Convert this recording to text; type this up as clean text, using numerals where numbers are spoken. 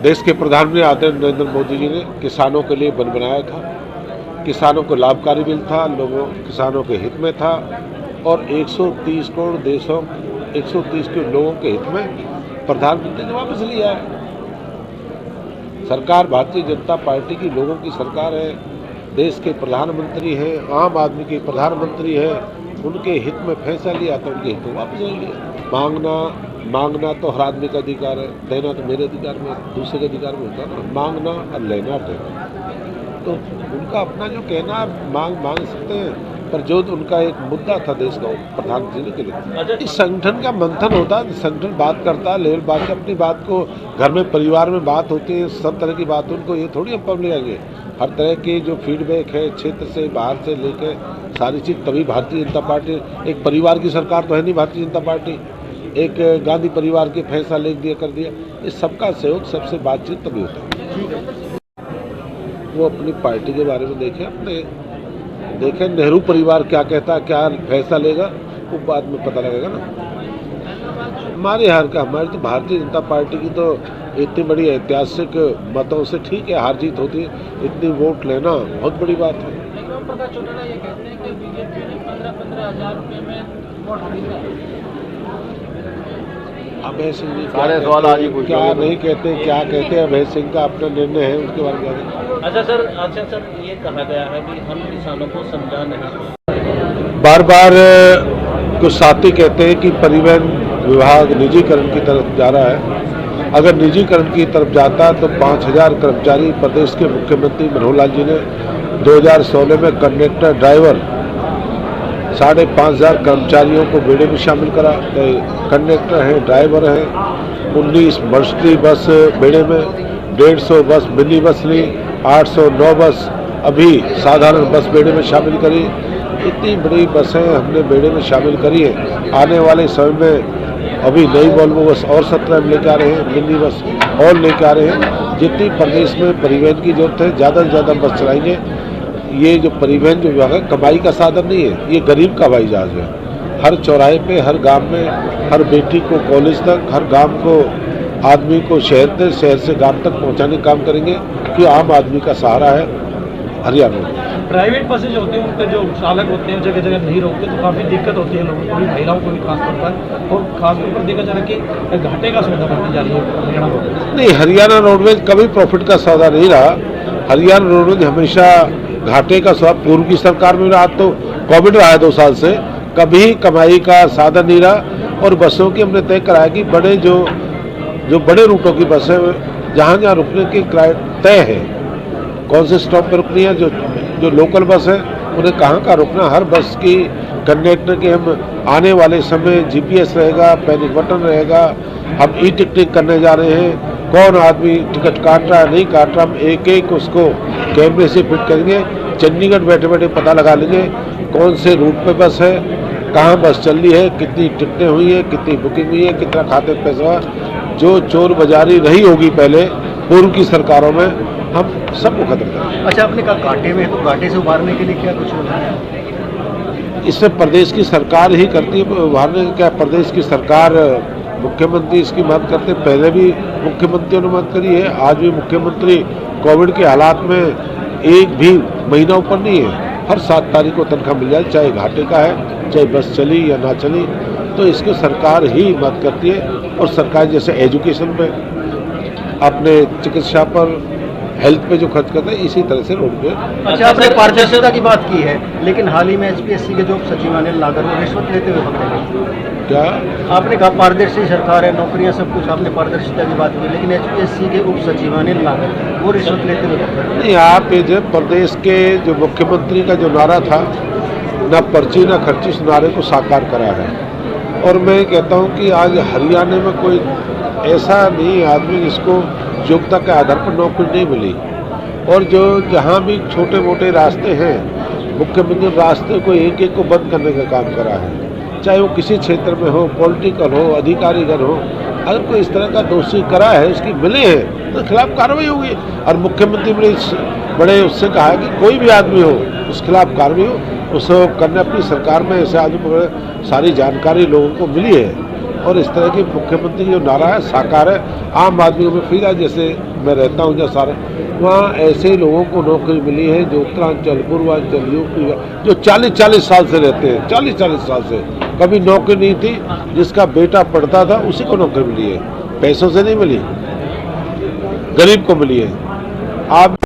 देश के प्रधानमंत्री आदरणीय नरेंद्र मोदी जी ने किसानों के लिए बन बनाया था। किसानों को लाभकारी बिल था, किसानों के हित में था और 130 करोड़ देशों 130 के लोगों के हित में प्रधानमंत्री ने वापस लिया है। सरकार भारतीय जनता पार्टी की लोगों की सरकार है, देश के प्रधानमंत्री हैं, आम आदमी के प्रधानमंत्री हैं, उनके हित में फैसला लिया तो उनके हित में वापस ले लिया। मांगना तो हर आदमी का अधिकार है, देना तो मेरे अधिकार में, दूसरे के अधिकार में होता है ना। मांगना और लेना देना, तो उनका अपना जो कहना मांग सकते हैं, पर जो उनका एक मुद्दा था देश का प्रधानमंत्री ने के लिए इस संगठन का मंथन होता है, संगठन बात करता है, लेवल बात की अपनी बात को घर में परिवार में बात होती है, सब तरह की बात उनको ये थोड़ी हम पब ले आएंगे। हर तरह के जो फीडबैक है क्षेत्र से बाहर से लेकर सारी चीज़, तभी भारतीय जनता पार्टी एक परिवार की सरकार तो है नहीं भारतीय जनता पार्टी, एक गांधी परिवार के फैसला ले दिया कर दिया, इस सबका सहयोग सबसे बातचीत तभी होता है। वो अपनी पार्टी के बारे में देखें नेहरू परिवार क्या कहता है, क्या फैसला लेगा, वो बाद में पता लगेगा ना। हमारी तो भारतीय जनता पार्टी की तो इतनी बड़ी ऐतिहासिक मतों से ठीक है हार जीत होती है, इतनी वोट लेना बहुत बड़ी बात है। अभय सिंह जी सारे सवाल आज ही पूछ क्या नहीं कहते, क्या कहते हैं, अभय सिंह का अपना निर्णय है, उसके बारे में। अच्छा सर, ये कहा गया है कि हम किसानों को समझा नहीं। बार बार कुछ साथी कहते हैं कि परिवहन विभाग निजीकरण की तरफ जा रहा है। अगर निजीकरण की तरफ जाता तो 5000 कर्मचारी प्रदेश के मुख्यमंत्री मनोहर लाल जी ने 2016 में कंडक्टर ड्राइवर 5500 कर्मचारियों को बेड़े में शामिल करा। कंडक्टर हैं, ड्राइवर हैं, 19 मर्सिडीज बस बेड़े में, 150 बस मिनी बस ली, 809 बस अभी साधारण बस बेड़े में शामिल करी। इतनी बड़ी बसें हमने बेड़े में शामिल करी है। आने वाले समय में अभी नई वॉल्वो बस और 17 लेकर आ रहे हैं, मिनी बस और लेकर आ रहे हैं। जितनी प्रदेश में परिवहन की जरूरत है ज़्यादा से ज़्यादा बस चलाएंगे। ये जो परिवहन जो विभाग है कमाई का साधन नहीं है, ये गरीब का हवाई जहाज है। हर चौराहे पे, हर गांव में, हर बेटी को कॉलेज तक, हर गांव को आदमी को शहर से गांव तक पहुंचाने का काम करेंगे कि आम आदमी का सहारा है हरियाणा। प्राइवेट बसेज होते हैं, उनके जो चालक होते हैं जगह जगह नहीं रोकते, तो काफ़ी दिक्कत होती है लोगों को भी, महिलाओं को भी खास तौर पर, और खासतौर पर देखा जा रहा है कि घाटे का सौदा बढ़ती जा रही है हरियाणा रोडवेज। नहीं, हरियाणा रोडवेज कभी प्रॉफिट का सौदा नहीं रहा। हरियाणा रोडवेज हमेशा घाटे का सौदा, पूर्व की सरकार में रहा, तो कोविड रहा है 2 साल से, कभी कमाई का साधन नहीं रहा। और बसों की हमने तय कराया कि बड़े जो बड़े रूटों की बसें जहाँ रुकने की किराया तय है, कौन से स्टॉप पर रुकनी है, जो लोकल बस है उन्हें कहाँ रुकना, हर बस की कंडक्टर के हम आने वाले समय GPS रहेगा, पैनिक बटन रहेगा। हम टिकटिंग करने जा रहे हैं, कौन आदमी टिकट काट रहा है नहीं काट रहा, हम एक उसको कैमरे से फिट करेंगे। चंडीगढ़ बैठे बैठे पता लगा लेंगे कौन से रूट पे बस है, कहाँ बस चल रही है, कितनी टिकटें हुई है, कितनी बुकिंग हुई है, कितना खाते पैसा। जो चोर बाजारी रही होगी पहले पूर्व की सरकारों में, हम सबको खत्म करें। अच्छा, आपने कहा घाटे में, तो घाटे से उबारने के लिए क्या कुछ होना है? इसमें प्रदेश की सरकार ही करती है उभारने। क्या प्रदेश की सरकार, मुख्यमंत्री इसकी मदद करते, पहले भी मुख्यमंत्रियों ने मदद करी है, आज भी मुख्यमंत्री कोविड के हालात में एक भी महीना ऊपर नहीं है, हर 7 तारीख को तनख्वाह मिल जाए, चाहे घाटे का है, चाहे बस चली या ना चली, तो इसको सरकार ही मदद करती है। और सरकार जैसे एजुकेशन पे, अपने चिकित्सा पर, हेल्थ पे जो खर्च करते हैं, इसी तरह से रोड पे। अच्छा, आपने पारदर्शिता की बात की है, लेकिन हाल ही में HPSC के जो सचिवालय नागर वो रिश्वत लेते हुए पकड़े गए। क्या आपने कहा पारदर्शी सरकार है, नौकरियां सब कुछ, आपने पारदर्शिता की बात की, लेकिन HPSC के उप सचिवालय नागर वो रिश्वत लेते हुए पकड़े गए। नहीं, आप ये जो प्रदेश के जो मुख्यमंत्री का जो नारा था, ना पर्ची ना खर्ची, उस नारे को साकार करा है। और मैं कहता हूँ कि आज हरियाणा में कोई ऐसा नहीं आदमी जिसको योग्यता के आधार पर नौकरी नहीं मिली। और जो जहाँ भी छोटे मोटे रास्ते हैं, मुख्यमंत्री रास्ते को एक को बंद करने का काम करा है, चाहे वो किसी क्षेत्र में हो, पॉलिटिकल हो, अधिकारीगण हो। अगर कोई इस तरह का दोषी करा है, उसकी मिले हैं, तो खिलाफ कार्रवाई होगी। और मुख्यमंत्री बड़े उससे कहा है कि कोई भी आदमी हो उस खिलाफ कार्रवाई हो, उसको करने। अपनी सरकार में ऐसे आदमी सारी जानकारी लोगों को मिली है, और इस तरह के मुख्यमंत्री जो नारा है साकार है। आम आदमी को मैं फील है, जैसे मैं रहता हूँ जहाँ सारे वहाँ ऐसे लोगों को नौकरी मिली है जो उत्तरांचल, पूर्वांचल, यूपी जो 40-40 साल से रहते हैं, 40-40 साल से कभी नौकरी नहीं थी, जिसका बेटा पढ़ता था उसी को नौकरी मिली है, पैसों से नहीं मिली, गरीब को मिली है। आप